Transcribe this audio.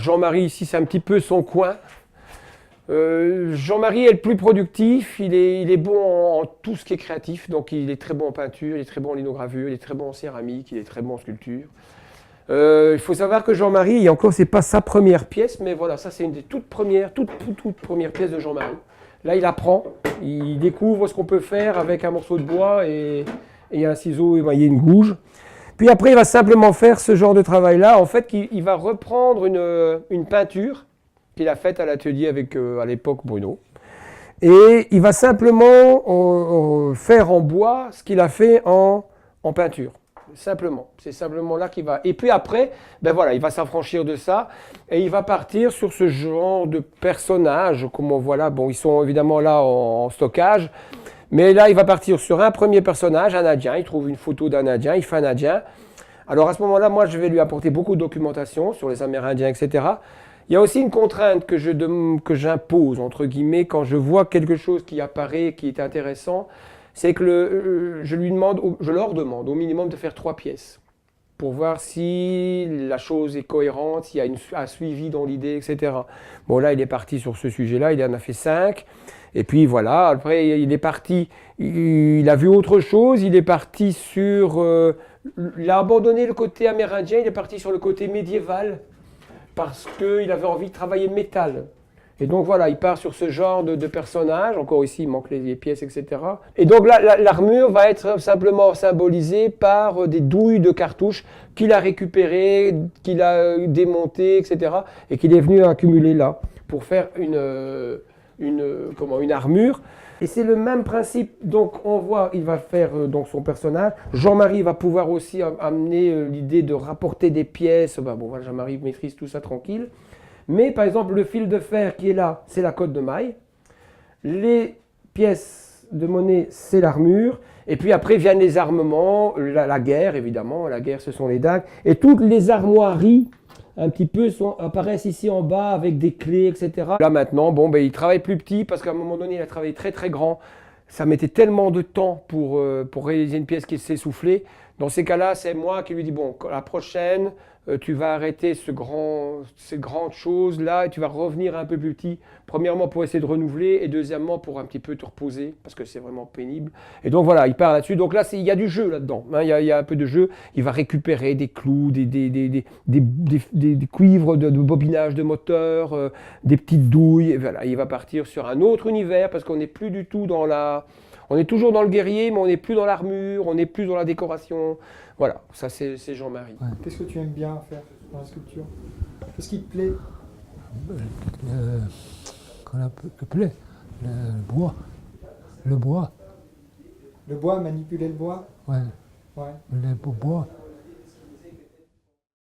Jean-Marie, ici, c'est un petit peu son coin. Jean-Marie est le plus productif, il est bon en tout ce qui est créatif, donc il est très bon en peinture, il est très bon en linogravure, il est très bon en céramique, il est très bon en sculpture. Il faut savoir que Jean-Marie, et encore c'est pas sa première pièce, mais voilà, ça c'est une des toutes premières pièces de Jean-Marie. Là il apprend, il découvre ce qu'on peut faire avec un morceau de bois et un ciseau émaillé, une gouge. Puis après il va simplement faire ce genre de travail-là, en fait il va reprendre une peinture qu'il a faite à l'atelier avec à l'époque Bruno. Et il va simplement faire en bois ce qu'il a fait en peinture. Simplement. C'est simplement là qu'il va. Et puis après, ben voilà, il va s'affranchir de ça et il va partir sur ce genre de personnages, comme on voit là. Bon, ils sont évidemment là en stockage. Mais là, il va partir sur un premier personnage, un Indien. Il trouve une photo d'un Indien, il fait un Indien. Alors à ce moment-là, moi, je vais lui apporter beaucoup de documentation sur les Amérindiens, etc. Il y a aussi une contrainte que j'impose, entre guillemets, quand je vois quelque chose qui apparaît, qui est intéressant, c'est que je leur demande au minimum de faire 3 pièces pour voir si la chose est cohérente, s'il y a un suivi dans l'idée, etc. Bon, là, il est parti sur ce sujet-là, il en a fait 5. Et puis voilà, après, il est parti, il a vu autre chose, il est parti sur... il a abandonné le côté amérindien, il est parti sur le côté médiéval, parce qu'il avait envie de travailler le métal. Et donc voilà, il part sur ce genre de personnage. Encore ici, il manque les pièces, etc. Et donc là, l'armure va être simplement symbolisée par des douilles de cartouches qu'il a récupérées, qu'il a démontées, etc. Et qu'il est venu accumuler là pour faire une armure. Et c'est le même principe. Donc on voit, il va faire donc son personnage. Jean-Marie va pouvoir aussi amener l'idée de rapporter des pièces. Ben, bon, voilà, Jean-Marie maîtrise tout ça tranquille. Mais par exemple, le fil de fer qui est là, c'est la cotte de maille. Les pièces de monnaie, c'est l'armure. Et puis après viennent les armements, la guerre évidemment. La guerre, ce sont les dagues. Et toutes les armoiries, un petit peu, apparaissent ici en bas avec des clés, etc. Là maintenant, bon, ben, il travaille plus petit parce qu'à un moment donné, il a travaillé très très grand. Ça mettait tellement de temps pour réaliser une pièce qui s'essoufflait. Dans ces cas-là, c'est moi qui lui dis, bon, la prochaine, tu vas arrêter ces grandes choses-là et tu vas revenir un peu plus petit. Premièrement, pour essayer de renouveler et deuxièmement, pour un petit peu te reposer parce que c'est vraiment pénible. Et donc voilà, il part là-dessus. Donc là, il y a du jeu là-dedans. Hein, il y a un peu de jeu. Il va récupérer des clous, des cuivres de bobinage de moteur, des petites douilles. Et voilà, il va partir sur un autre univers parce qu'on n'est plus du tout dans la... On est toujours dans le guerrier, mais on n'est plus dans l'armure, on n'est plus dans la décoration. Voilà, ça c'est Jean-Marie. Ouais. Qu'est-ce que tu aimes bien faire dans la sculpture? Qu'est-ce qui te plaît? Qu'on appelait le bois. Le bois. Le bois, manipuler le bois? Ouais. Ouais. Le bois.